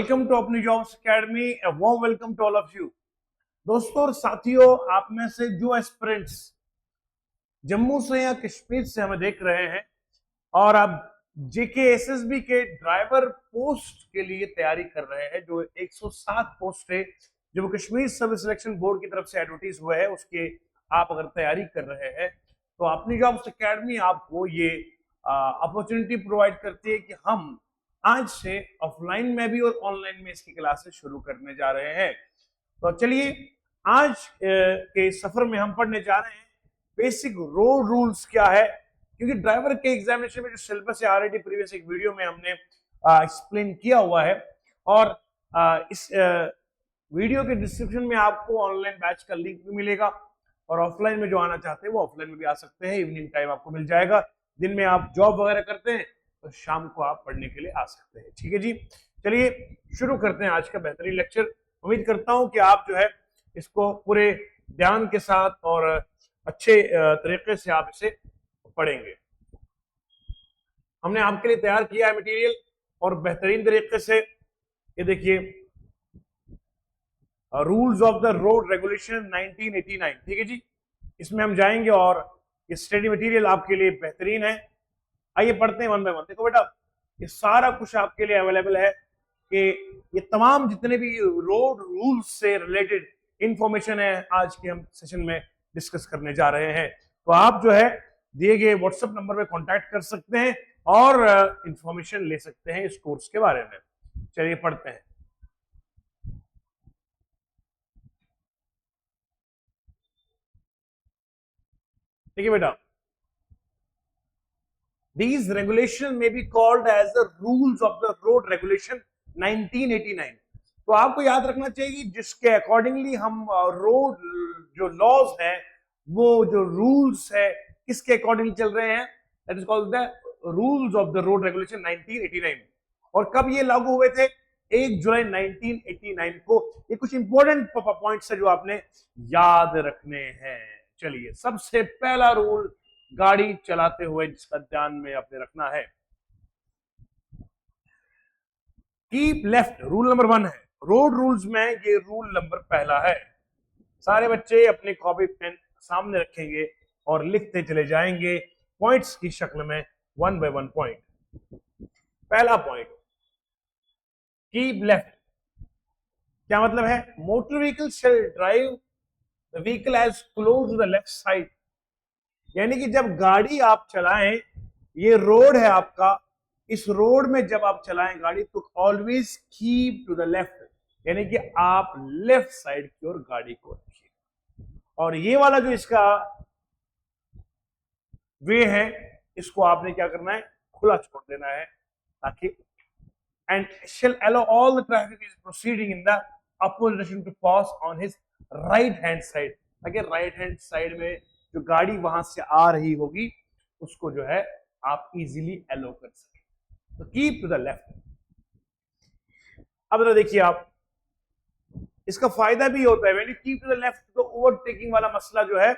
Welcome to अपनी jobs academy, a warm welcome to all of you. दोस्तों और साथियों, आप में से जो एस्पिरेंट्स जम्मू से या कश्मीर से हमें देख रहे हैं और आप जेके एसएसबी के ड्राइवर पोस्ट के लिए तैयारी कर रहे हैं, जो 107 पोस्ट है जो कश्मीर सर्विस सिलेक्शन बोर्ड की तरफ से एडवर्टाइज हुए है, उसके आप अगर तैयारी कर रहे हैं तो अपनी जॉब्स अकेडमी आपको ये अपॉर्चुनिटी प्रोवाइड करती है कि हम आज से ऑफलाइन में भी और ऑनलाइन में इसकी क्लासेस शुरू करने जा रहे हैं। तो चलिए आज के सफर में हम पढ़ने जा रहे हैं बेसिक रोड रूल्स क्या है, क्योंकि ड्राइवर के एग्जामिनेशन में जो सिलेबस है ऑलरेडी प्रीवियस एक वीडियो में हमने एक्सप्लेन किया हुआ है और इस वीडियो के डिस्क्रिप्शन में आपको ऑनलाइन बैच का लिंक भी मिलेगा और ऑफलाइन में जो आना चाहते हैं वो ऑफलाइन में भी आ सकते हैं। इवनिंग टाइम आपको मिल जाएगा, दिन में आप जॉब वगैरह करते हैं तो शाम को आप पढ़ने के लिए आ सकते हैं। ठीक है जी, चलिए शुरू करते हैं आज का बेहतरीन लेक्चर। उम्मीद करता हूं कि आप जो है इसको पूरे ध्यान के साथ और अच्छे तरीके से आप इसे पढ़ेंगे। हमने आपके लिए तैयार किया है मटेरियल और बेहतरीन तरीके से। ये देखिए, rules of the road regulation 1989, ठीक है जी, इसमें हम जाएंगे और ये स्टडी मटेरियल आपके लिए बेहतरीन है। आइए पढ़ते हैं वन बाय वन। देखो बेटा, ये सारा कुछ आपके लिए अवेलेबल है कि ये तमाम जितने भी रोड रूल्स से रिलेटेड इंफॉर्मेशन है आज के हम सेशन में डिस्कस करने जा रहे हैं। तो आप जो है दिए गए व्हाट्सएप नंबर पे कांटेक्ट कर सकते हैं और इंफॉर्मेशन ले सकते हैं इस कोर्स के बारे में। चलिए पढ़ते हैं। ठीक है बेटा, These regulations may be called as the rules of the road regulation 1989। तो आपको याद रखना चाहिए जिसके अकॉर्डिंगली हम रोड जो लॉज है, वो जो रूल्स है किसके अकॉर्डिंग चल रहे हैं, that is called the rules of the road regulation 1989। और कब ये लागू हुए थे? 1 जुलाई 1989 को। ये कुछ इंपॉर्टेंट पॉइंट्स है जो आपने याद रखने हैं। चलिए, सबसे पहला रूल गाड़ी चलाते हुए जिसका ध्यान में आपने रखना है, कीप लेफ्ट, रूल नंबर 1 है। रोड रूल्स में ये रूल नंबर पहला है। सारे बच्चे अपने कॉपी पेन सामने रखेंगे और लिखते चले जाएंगे पॉइंट्स की शक्ल में, 1 बाय 1 पॉइंट। पहला पॉइंट, कीप लेफ्ट, क्या मतलब है? Motor vehicle shall drive the vehicle as close to the left side, यानी कि जब गाड़ी आप चलाएं, ये रोड है आपका, इस रोड में जब आप चलाएं गाड़ी तो always keep to the left, यानी कि आप लेफ्ट साइड की ओर गाड़ी को रखिए। और ये वाला जो इसका वे है, इसको आपने क्या करना है? खुला छोड़ देना है, ताकि and shall allow all the traffic is proceeding in the opposite direction to pass on his right hand side, ताकि राइट हैंड साइड में जो गाड़ी वहां से आ रही होगी उसको जो है आप इजीली अलो कर सके। तो कीप टू द लेफ्ट। अब देखिए, आप इसका फायदा भी होता है, when you keep to the left तो ओवरटेकिंग वाला मसला जो है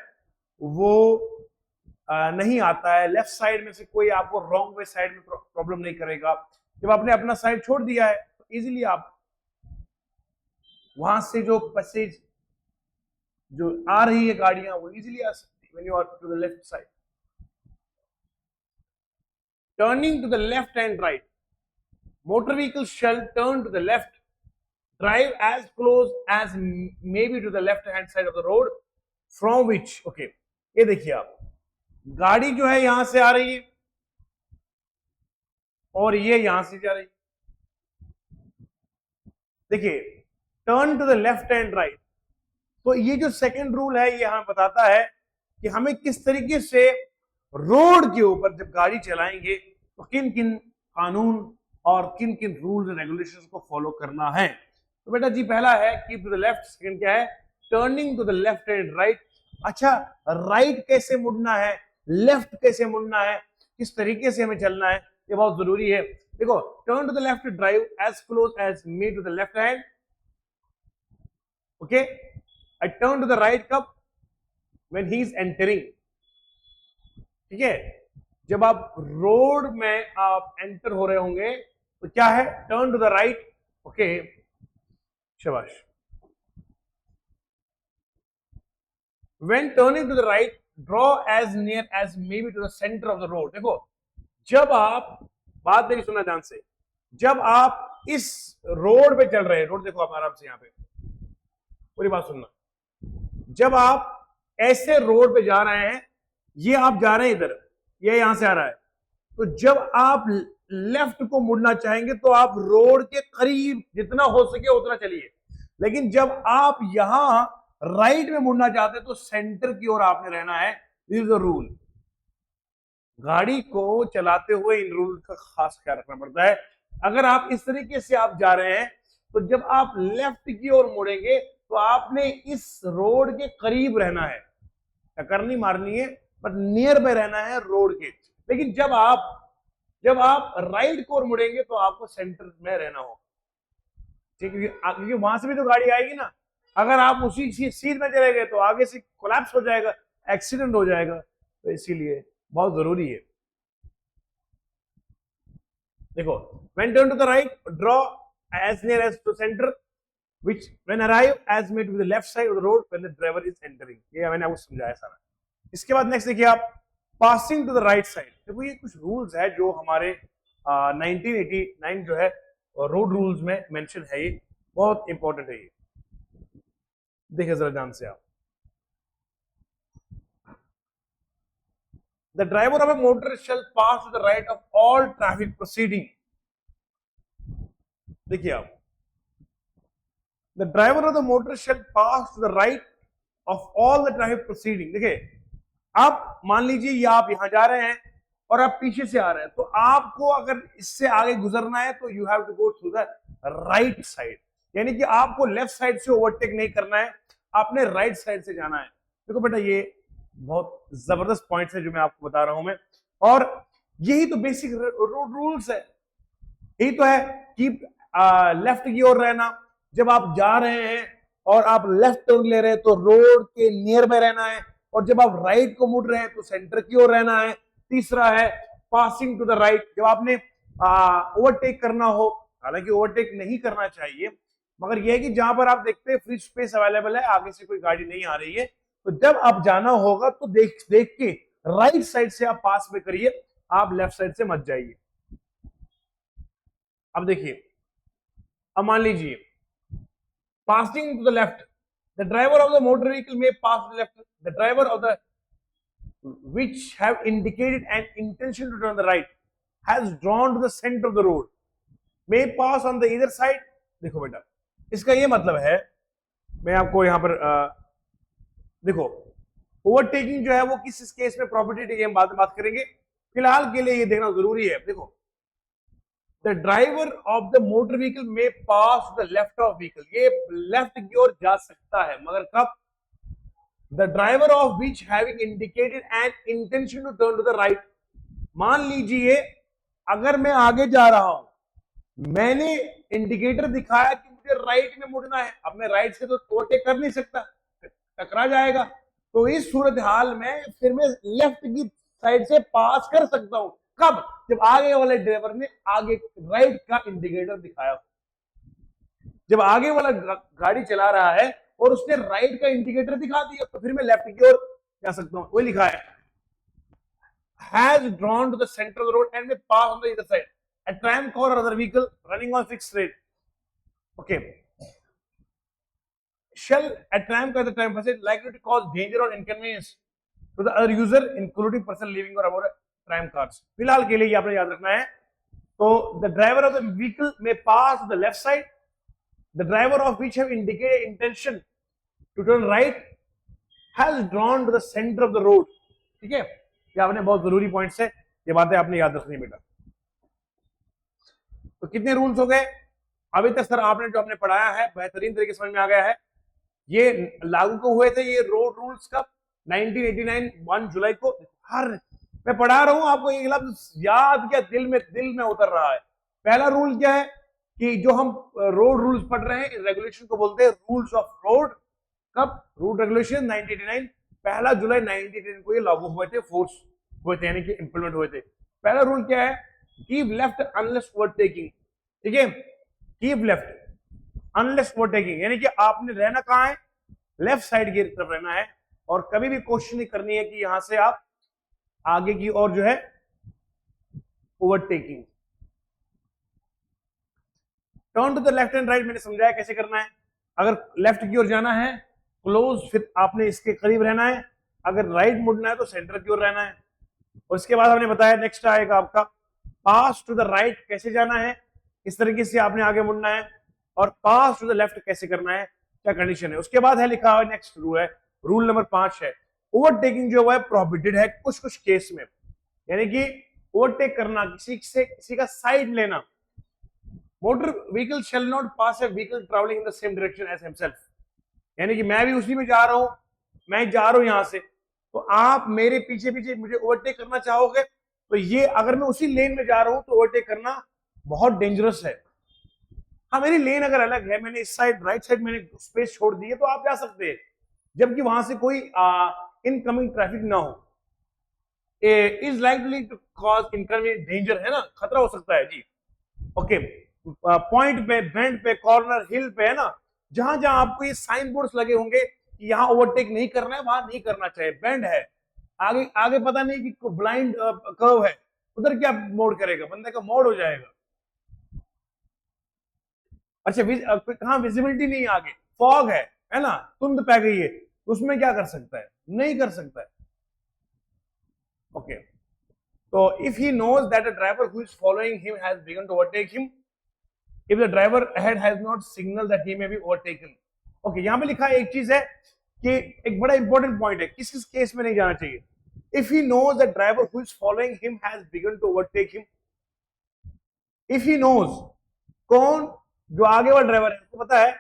वो नहीं आता है। लेफ्ट साइड में से कोई आपको रॉन्ग वे साइड में प्रॉब्लम नहीं करेगा। जब आपने अपना साइड छोड़ दिया है तो इजीली आप वहां से जो पैसेज जो आ रही है गाड़ियां वो इजीली आ सकती है। When you are to the left side, turning to the left and right, motor vehicles shall turn to the left, drive as close as maybe to the left hand side of the road from which, okay, ये देखिए आप, गाड़ी जो है यहां से आ रही है और ये यहां से जा रही है। देखिए, turn to the left and right, तो ये जो सेकंड रूल है ये हमें बताता है कि हमें किस तरीके से रोड के ऊपर जब गाड़ी चलाएंगे तो किन किन कानून और किन किन रूल्स एंड रेगुलेशंस को फॉलो करना है। तो बेटा जी, पहला है keep to the left, second क्या है? Turning to the left and right. अच्छा, राइट कैसे मुड़ना है, लेफ्ट कैसे मुड़ना है, किस तरीके से हमें चलना है, ये बहुत जरूरी है। देखो, turn to the left, drive as close as may to the left hand, okay. I turn to the right कब? when he is entering, ठीक है। जब आप रोड में आप एंटर हो रहे होंगे तो क्या है? Turn to the right, okay, शाबाश। When turning to the right, draw as near as maybe to the center of the road। देखो, जब आप, बात मेरी सुनना ध्यान से, जब आप इस रोड पे चल रहे हैं, रोड देखो आप आराम से, यहां पे पूरी बात सुनना, जब आप ऐसे रोड पे जा रहे हैं, ये आप जा रहे हैं इधर, ये यहां से आ रहा है, तो जब आप लेफ्ट को मुड़ना चाहेंगे तो आप रोड के करीब जितना हो सके उतना चलिए, लेकिन जब आप यहां राइट में मुड़ना चाहते हैं तो सेंटर की ओर आपने रहना है। This is the rule. गाड़ी को चलाते हुए इन रूल का खास ख्याल रखना पड़ता है। अगर आप इस तरीके से आप जा रहे हैं तो जब आप लेफ्ट की ओर मुड़ेंगे तो आपने इस रोड के करीब रहना है, टक्कर नहीं मारनी है, बट नियर में रहना है रोड के। लेकिन जब आप राइट को ओर मुड़ेंगे तो आपको सेंटर में रहना होगा, ठीक है, क्योंकि वहां से भी तो गाड़ी आएगी ना। अगर आप उसी सीध में चले गए तो आगे से कोलैप्स हो जाएगा, एक्सीडेंट हो जाएगा, तो इसीलिए बहुत जरूरी है। देखो, when turn to the right, draw as near as to center, which when arrive as made to the left side of the road when the driver is entering। ये मैंने आपको समझाया सारा। इसके बाद नेक्स्ट देखिए आप, passing to the right side. देखो, ये कुछ रूल्स है जो हमारे 1989 जो है रोड रूल्स में मेंशन है, ये बहुत इंपॉर्टेंट है। ये देखिए जरा ध्यान से आप, the driver of a motor shall pass to the right of all traffic proceeding। देखिए आप, the driver of the motor shall pass to the right of all the traffic proceeding। देखिए, आप मान लीजिए ये आप यहां जा रहे हैं और आप पीछे से आ रहे हैं, तो आपको अगर इससे आगे गुजरना है तो you have to go through the right side, यानी कि आपको लेफ्ट साइड से ओवरटेक नहीं करना है, आपने राइट साइड से जाना है। देखो बेटा, ये बहुत जबरदस्त पॉइंट्स है जो मैं आपको बता रहा हूं मैं, और यही तो बेसिक रोड रूल्स है, यही तो है कि लेफ्ट की ओर रहना, जब आप जा रहे हैं और आप लेफ्ट टर्न ले रहे हैं तो रोड के नियर में रहना है, और जब आप राइट को मुड़ रहे हैं तो सेंटर की ओर रहना है। तीसरा है पासिंग टू द राइट, जब आपने ओवरटेक करना हो, हालांकि ओवरटेक नहीं करना चाहिए, मगर यह है कि जहां पर आप देखते हैं फ्री स्पेस अवेलेबल है, आगे से कोई गाड़ी नहीं आ रही है, तो जब आप जाना होगा तो देख के राइट साइड से आप पास में करिए, आप लेफ्ट साइड से मत जाइए। अब देखिए, अब मान लीजिए passing to the left, the driver of the motor vehicle में pass to the left, the driver of the which have indicated an intention to turn the right has drawn to the center of the road may pass on the either side। देखो बेटा, इसका ये मतलब है, मैं आपको यहां पर देखो, ओवरटेकिंग जो है वो किस केस में प्रॉपर्टी की हम बाद में बात करेंगे, फिलहाल के लिए ये देखना जरूरी है। देखो, the driver of the motor vehicle में pass the left of vehicle, ये लेफ्ट की ओर जा सकता है, मगर कब? The driver of which having indicated an intention to turn to the right. मान लीजिए अगर मैं आगे जा रहा हूं, मैंने इंडिकेटर दिखाया कि मुझे राइट में मुड़ना है, अब मैं राइट से तो ओवरटेक कर नहीं सकता, टकरा जाएगा, तो इस सूरत हाल में फिर मैं लेफ्ट की साइड से पास कर सकता हूं। कब? जब आगे वाले ड्राइवर ने आगे राइट का इंडिकेटर दिखाया। जब आगे वाला गाड़ी चला रहा है और उसने राइट का इंडिकेटर दिखा दिया, तो फिर मैं लेफ्ट की ओर जा सकता हूं। वही लिखा है, has drawn to the center of the road and may pass on the either side। A tram car or other vehicle running on fixed rate, okay, shall a tram car the tram passage likely to cause danger or inconvenience to the other user including person leaving or about tram cars। फिलहाल के लिए ये आपने याद रखना है। तो the driver of the vehicle may pass to the left side, the driver of which have indicated intention to turn right has drawn to the center of the road। ठीक है, ये आपने बहुत जरूरी पॉइंट्स है, ये बातें आपने याद रखनी है बेटा। तो कितने रूल्स हो गए अभी तक? सर आपने जो आपने पढ़ाया है बेहतरीन तरीके से समझ में आ गया है। ये लागू को हुए थे ये रोड रूल्स कब? 1989 1 जुलाई को। हर मैं पढ़ा रहा हूं आपको, ये लफ्ज याद क्या दिल में उतर रहा है। पहला रूल क्या है कि जो हम रोड रूल्स पढ़ रहे हैं, रेगुलेशन को बोलते हैं रूल्स ऑफ रोड। कब? रोड रेगुलेशन 1989, 1 जुलाई 1989 को ये लागू हुए थे, फोर्स हुए थे, यानी कि इंप्लीमेंट हुए थे। पहला रूल क्या है? Keep left unless overtaking. ठीक है, कीप लेफ्ट अनलेस ओवरटेकिंग, यानी कि आपने रहना कहां है, लेफ्ट साइड की तरफ रहना है, और कभी भी कोशिश नहीं करनी है कि यहां से आप आगे की ओर जो है overtaking. Turn to the left and right मैंने समझाया कैसे करना है। अगर लेफ्ट की ओर जाना है क्लोज, फिर आपने इसके करीब रहना है, अगर राइट मुड़ना है तो सेंटर की ओर रहना है। और इसके बाद हमने बताया नेक्स्ट आएगा आपका पास टू द राइट, कैसे जाना है, इस तरीके से आपने आगे मुड़ना है, और पास टू द लेफ्ट कैसे करना है, क्या कंडीशन है। उसके बाद है लिखा हुआ नेक्स्ट रूल है, रूल नंबर 5 है, ओवरटेकिंग जो है प्रोहिबिटेड है कुछ कुछ केस में, यानी कि ओवरटेक करना, किसी से किसी का साइड लेना। Motor vehicle shall not pass a vehicle travelling in the same direction as himself, यानी कि मैं भी उसी में जा रहा हूं, मैं जा रहा हूं यहां से, तो आप मेरे पीछे पीछे मुझे ओवरटेक करना चाहोगे, तो ये अगर मैं उसी लेन में जा रहा हूं तो ओवरटेक करना बहुत डेंजरस है। हाँ, मेरी लेन अगर अलग है, मैंने इस साइड राइट साइड मैंने स्पेस छोड़ दी है, तो आप जा सकते हैं, जबकि वहां से कोई इनकमिंग ट्रैफिक ना हो। Is likely to cause inconvenient, danger है ना, खतरा हो सकता है जी। ओके, पॉइंट पे, बेंड पे, कॉर्नर, हिल पे, है ना, जहां जहां आपको ये साइन बोर्ड्स लगे होंगे कि यहां ओवरटेक नहीं करना है, वहां नहीं करना चाहिए। बेंड है, आगे आगे पता नहीं कि ब्लाइंड कर्व है, उधर क्या मोड़ करेगा, बंदे का मोड़ हो जाएगा। अच्छा, कहां विजिबिलिटी नहीं है, आगे फॉग है ना, धुंध पै गई है, उसमें क्या कर सकता है, नहीं कर सकता है। ओके, तो if he knows that a driver who is following him has begun to overtake him, if the driver ahead has not signaled that he may be overtaken। Okay, यहां पे लिखा है एक चीज है कि एक बड़ा इंपॉर्टेंट पॉइंट है, किस किस केस में नहीं जाना चाहिए। If he knows that driver who is following him has begun to overtake him, if he knows, कौन, जो आगे वाला ड्राइवर है उसको पता है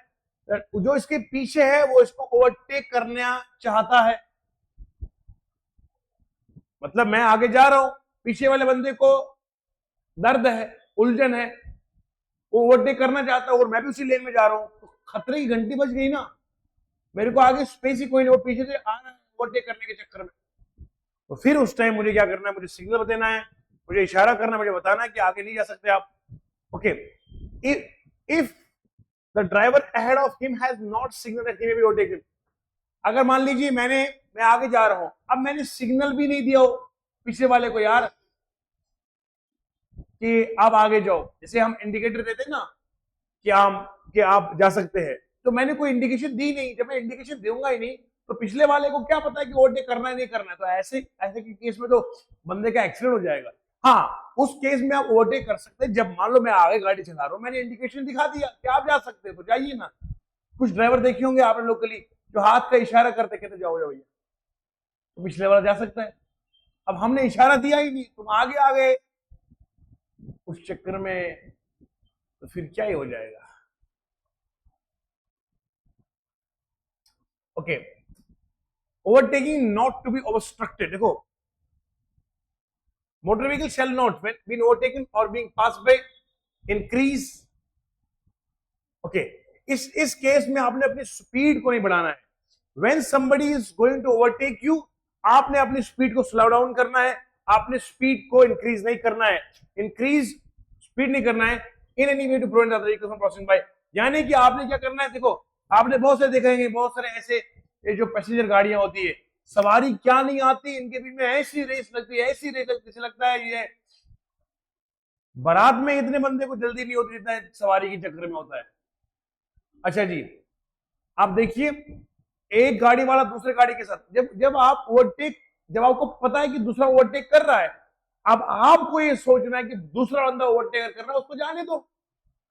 जो इसके पीछे है वो इसको ओवरटेक करना चाहता है, मतलब मैं आगे जा रहा हूं, पीछे वाले बंदे को दर्द है, उलझन है, वो ओवरटेक करना चाहता है और मैं भी उसी लेन में जा रहा हूं, तो खतरे की घंटी बज गई ना, मेरे को आगे स्पेस ही कोई नहीं, वो पीछे से आ रहा है ओवरटेक करने के चक्कर में। तो फिर उस टाइम मुझे क्या करना है, मुझे सिग्नल देना है, मुझे इशारा करना, मुझे बताना है कि आगे नहीं जा सकते आप। Okay, if the driver ahead of him has not signal that he may be overtaken, अगर मान लीजिए मैं आगे जा रहा हूं, अब मैंने सिग्नल भी नहीं दिया हो पीछे वाले को यार कि आप आगे जाओ, जैसे हम इंडिकेटर देते हैं ना कि आप जा सकते हैं, तो मैंने कोई इंडिकेशन दी नहीं, जब मैं इंडिकेशन दूंगा ही नहीं तो पिछले वाले को क्या पता है कि ओवरटेक करना है नहीं करना है, तो ऐसे ऐसे के केस में तो बंदे का एक्सीडेंट हो जाएगा। हाँ, उस केस में आप ओवरटेक कर सकते हैं, जब मान लो मैं आगे गाड़ी चला रहा हूं, मैंने इंडिकेशन दिखा दिया कि आप जा सकते हैं, तो जाइए ना। कुछ ड्राइवर देखे होंगे आपने लोकली जो हाथ का इशारा करते कहते जाओ जाओ भैया, तो पिछले वाला जा सकता है। अब हमने इशारा दिया ही नहीं, तुम आगे आ गए, उस चक्कर में तो फिर क्या ही हो जाएगा। Okay, overtaking not to be obstructed, देखो motor vehicle shall not when being overtaken और being pass by increase. Okay, इस केस में आपने अपनी स्पीड को नहीं बढ़ाना है। When somebody is going to overtake you, आपने अपनी स्पीड को स्लो डाउन करना है, आपने स्पीड को इंक्रीज नहीं करना है, इंक्रीज स्पीड नहीं करना है in any way to prevent other vehicles from crossing by, यानी कि आपने क्या करना है, देखो आपने बहुत सारे देखे होंगे, बहुत सारे ऐसे ये जो पैसेंजर गाड़ियां होती है, सवारी क्या नहीं आती, इनके बीच में ऐसी रेस लगती है, ऐसी रेस लगती है, लगता है ये बारात में इतने बंदे को जल्दी नहीं होती जितना सवारी के चक्कर में होता है। अच्छा जी, आप देखिए एक गाड़ी वाला दूसरे गाड़ी के साथ जब आप ओवरटेक, जब आपको पता है कि दूसरा ओवरटेक कर रहा है, अब आपको ये सोचना है कि दूसरा बंदा ओवरटेक कर रहा है, उसको जाने दो।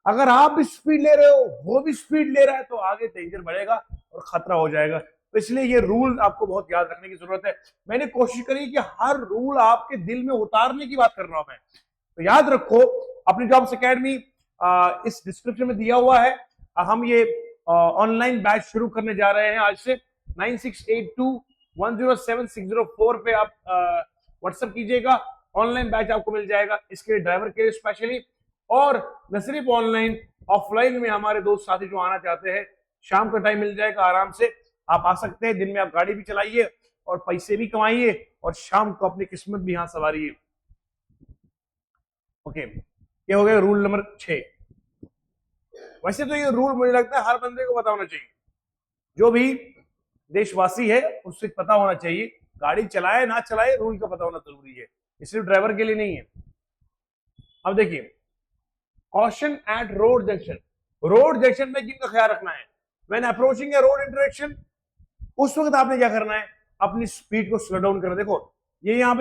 अगर आप भी स्पीड ले रहे हो, वो भी स्पीड ले रहा है, तो आगे डेंजर बढ़ेगा और खतरा हो जाएगा। तो इसलिए ये रूल आपको बहुत याद रखने की जरूरत है। मैंने कोशिश करी कि हर रूल आपके दिल में उतारने की बात कर रहा हूं मैं, तो याद रखो। अपनी जॉब्स एकेडमी इस डिस्क्रिप्शन में दिया हुआ है, हम ये ऑनलाइन बैच शुरू करने जा रहे हैं आज से। 9682107604 पे आप व्हाट्सएप कीजिएगा, ऑनलाइन बैच आपको मिल जाएगा, इसके लिए ड्राइवर के लिए स्पेशली, और न सिर्फ ऑनलाइन, ऑफलाइन में हमारे दोस्त साथी जो आना चाहते हैं, शाम का टाइम मिल जाएगा, आराम से आप आ सकते हैं। दिन में आप गाड़ी भी चलाइए और पैसे भी कमाइए, और शाम को अपनी किस्मत भी यहां सवारिए। ओके, ये हो गया रूल नंबर 6। वैसे तो ये रूल मुझे लगता है हर बंदे को पता होना चाहिए, जो भी देशवासी है उससे पता होना चाहिए, गाड़ी चलाए ना चलाए रूल का पता होना जरूरी है, ये सिर्फ ड्राइवर के लिए नहीं है। अब देखिए, caution at road junction, road junction में किन का ख्याल रखना है? When approaching a road intersection, उस वक्त आपने क्या करना है? अपनी स्पीड को स्लो डाउन करना। देखो ये यहाँ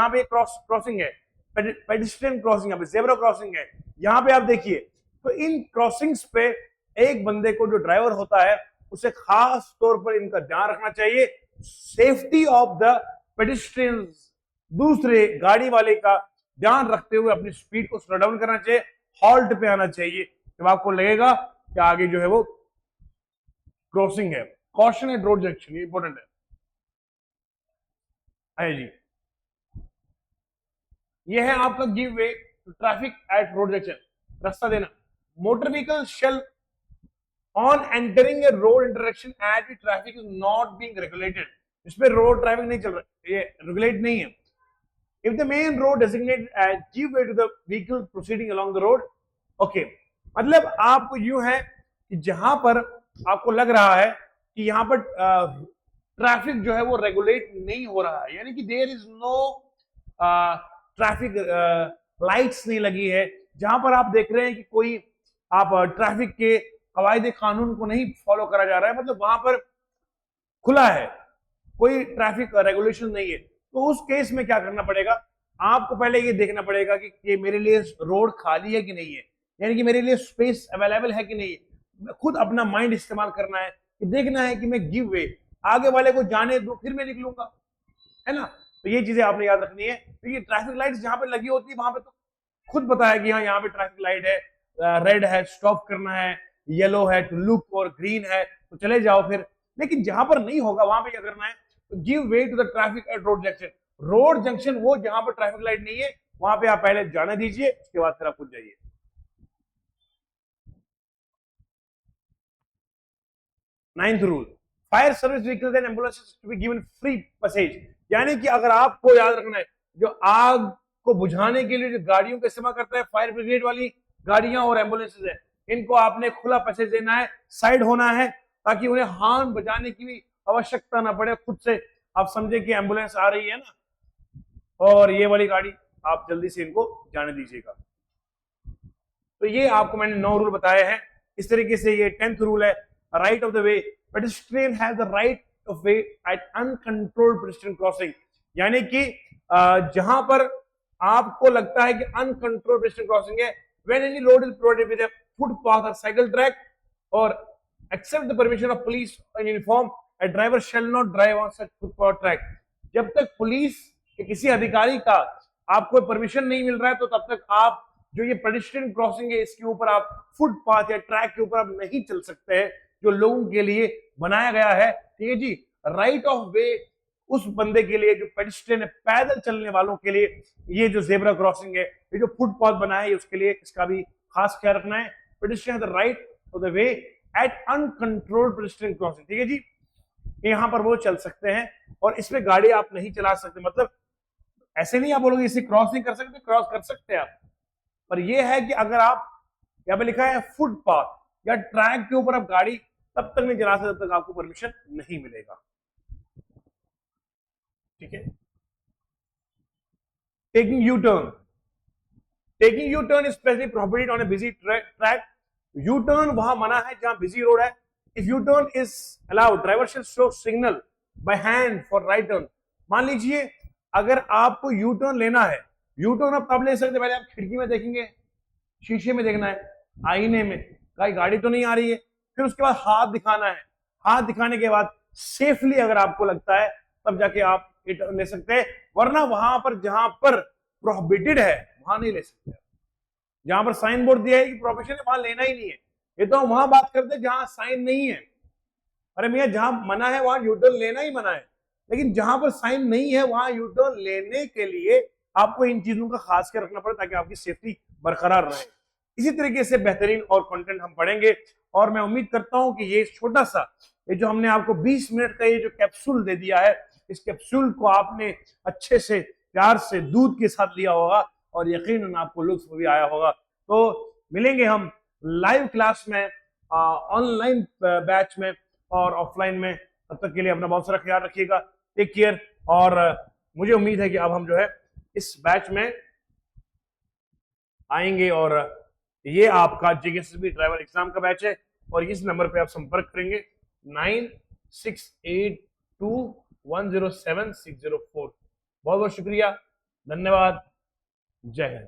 पे क्रॉसिंग है, पेडिस्ट्रियन क्रॉसिंग, यहाँ पे जेब्रा क्रॉसिंग है, यहाँ पे आप देखिए। तो इन क्रॉसिंग्स पे एक बंदे को, जो ड्राइवर होता है, उसे खास तौर पर इनका ध्यान रखना चाहिए, सेफ्टी ऑफ द पेडिस्ट्रियंस, दूसरे गाड़ी वाले का ध्यान रखते हुए अपनी स्पीड को स्लो डाउन करना चाहिए, हॉल्ट पे आना चाहिए जब आपको लगेगा कि आगे जो है वो क्रॉसिंग है। कॉशन एट रोड जंक्शन, ये इंपॉर्टेंट है जी। ये है आपका give way to traffic at road junction, रास्ता देना। Motor vehicle shall on entering a road intersection at traffic is not being regulated, इस पे रोड ट्रैफिक नहीं चल रहा, ये रेगुलेट नहीं है। If the main road designated as give way to the vehicle proceeding along the road, okay, मतलब आपको यूं है कि जहां पर आपको लग रहा है कि यहाँ पर ट्रैफिक जो है वो रेगुलेट नहीं हो रहा है, यानी कि there is no traffic lights नहीं लगी है, जहां पर आप देख रहे हैं कि कोई आप ट्रैफिक के कवायदे कानून को नहीं फॉलो करा जा रहा है, मतलब वहां पर खुला है, कोई ट्रैफिक रेगुलेशन नहीं है, तो उस केस में क्या करना पड़ेगा? आपको पहले ये देखना पड़ेगा कि ये मेरे लिए रोड खाली है कि नहीं है, यानी कि मेरे लिए स्पेस अवेलेबल है कि नहीं है। खुद अपना माइंड इस्तेमाल करना है कि देखना है कि मैं गिव वे, आगे वाले को जाने दो फिर मैं निकलूंगा, है ना। तो ये चीजें आपने याद रखनी है। तो ये ट्रैफिक लाइट्स जहां पे लगी होती है वहां पे तो खुद पता है कि हाँ यहाँ पे ट्रैफिक लाइट है, रेड है स्टॉप करना है, येलो है टू लुक, और ग्रीन है तो चले जाओ फिर। लेकिन जहां पर नहीं होगा वहां पे क्या करना है? Give way to the traffic at road junction, road junction वो जहां पर ट्रैफिक लाइट नहीं है वहां पे आप पहले जाने दीजिए, उसके बाद फिर आप खुद जाइए। Ninth rule, fire service vehicles and ambulances to be given free passage, यानी कि अगर आपको याद रखना है, जो आग को बुझाने के लिए जो गाड़ियों का इस्तेमाल करता है, फायर ब्रिगेड वाली गाड़ियां और एम्बुलेंसेस है, इनको आपने खुला पैसेज देना है, साइड होना है, ताकि उन्हें हॉर्न बजाने की भी आवश्यकता ना पड़े। खुद से आप समझे कि एम्बुलेंस आ रही है ना, और ये वाली गाड़ी, आप जल्दी से इनको जाने दीजिएगा। तो ये आपको मैंने 9 रूल बताए हैं। इस तरीके से ये 10th रूल है, right of the way, pedestrian has the right of way at uncontrolled pedestrian crossing, यानी कि जहां पर आपको लगता है कि अनकंट्रोल्ड पेडेस्ट्रियन क्रॉसिंग है, when any road is provided with a footpath और साइकिल ट्रैक और except the permission of police in uniform, a driver shall not drive on such footpath track, जब तक पुलिस के किसी अधिकारी का आपको परमिशन नहीं मिल रहा है, तो तब तक आप जो ये पेडेस्ट्रियन क्रॉसिंग है इसके ऊपर आप फुटपाथ या ट्रैक के ऊपर आप नहीं चल सकते हैं, जो लोगों के लिए बनाया गया है। ठीक है जी, राइट ऑफ वे उस बंदे के लिए जो पेडेस्ट्रियन है, पैदल चलने वालों के लिए ये जो जेब्रा क्रॉसिंग है, ये जो फुटपाथ बना है, उसके लिए इसका भी खास ख्याल रखना है। Pedestrian has the right of the way at uncontrolled pedestrian crossing, ठीक है जी, यहां पर वो चल सकते हैं और इसमें गाड़ी आप नहीं चला सकते, मतलब ऐसे नहीं आप बोलोगे इसे क्रॉस नहीं कर सकते, क्रॉस कर सकते हैं आप, पर ये है कि अगर आप यहाँ पे लिखा है फुटपाथ या ट्रैक के ऊपर आप गाड़ी तब तक नहीं चला सकते जब तक आपको परमिशन नहीं मिलेगा। ठीक है, taking U turn, taking U turn is specially prohibited on A busy track, U turn वहां मना है जहां बिजी रोड है। If U-turn is allowed, driver shall show signal by hand for right turn. मान लीजिए अगर आपको यू टर्न लेना है, यू टर्न आप तब ले सकते, पहले आप खिड़की में देखेंगे, शीशे में देखना है, आईने में कहीं गाड़ी तो नहीं आ रही है, फिर उसके बाद हाथ दिखाना है, हाथ दिखाने के बाद सेफली अगर आपको लगता है तब जाके आप टर्न ले सकते हैं, वरना वहां पर जहां पर प्रोहिबिटेड है वहां नहीं ले सकते। जहां पर साइन बोर्ड दिया है कि प्रोहिबिशन है वहां लेना ही नहीं है, ये तो हम वहां बात करते हैं जहां साइन नहीं है। अरे भैया जहां मना है वहां यूटर्न लेना ही मना है, लेकिन जहां पर साइन नहीं है वहां यूटर्न लेने के लिए आपको इन चीजों का खास कर रखना पड़े ताकि आपकी सेफ्टी बरकरार रहे। इसी तरीके से बेहतरीन और कंटेंट हम पढ़ेंगे, और मैं उम्मीद करता हूं कि ये छोटा सा, ये जो हमने आपको 20 मिनट का ये जो कैप्सूल दे दिया है, इस कैप्सूल को आपने अच्छे से प्यार से दूध के साथ लिया होगा और यकीनन आपको लुत्फ भी आया होगा। तो मिलेंगे हम लाइव क्लास में, ऑनलाइन बैच में और ऑफलाइन में। तब तक के लिए अपना बहुत सारा ख्याल रखिएगा। Take care. और मुझे उम्मीद है कि अब हम जो है इस बैच में आएंगे और ये आपका जेकेएसएसबी ड्राइवर एग्जाम का बैच है और इस नंबर पे आप संपर्क करेंगे 9682107604। बहुत बहुत शुक्रिया, धन्यवाद, जय हिंद।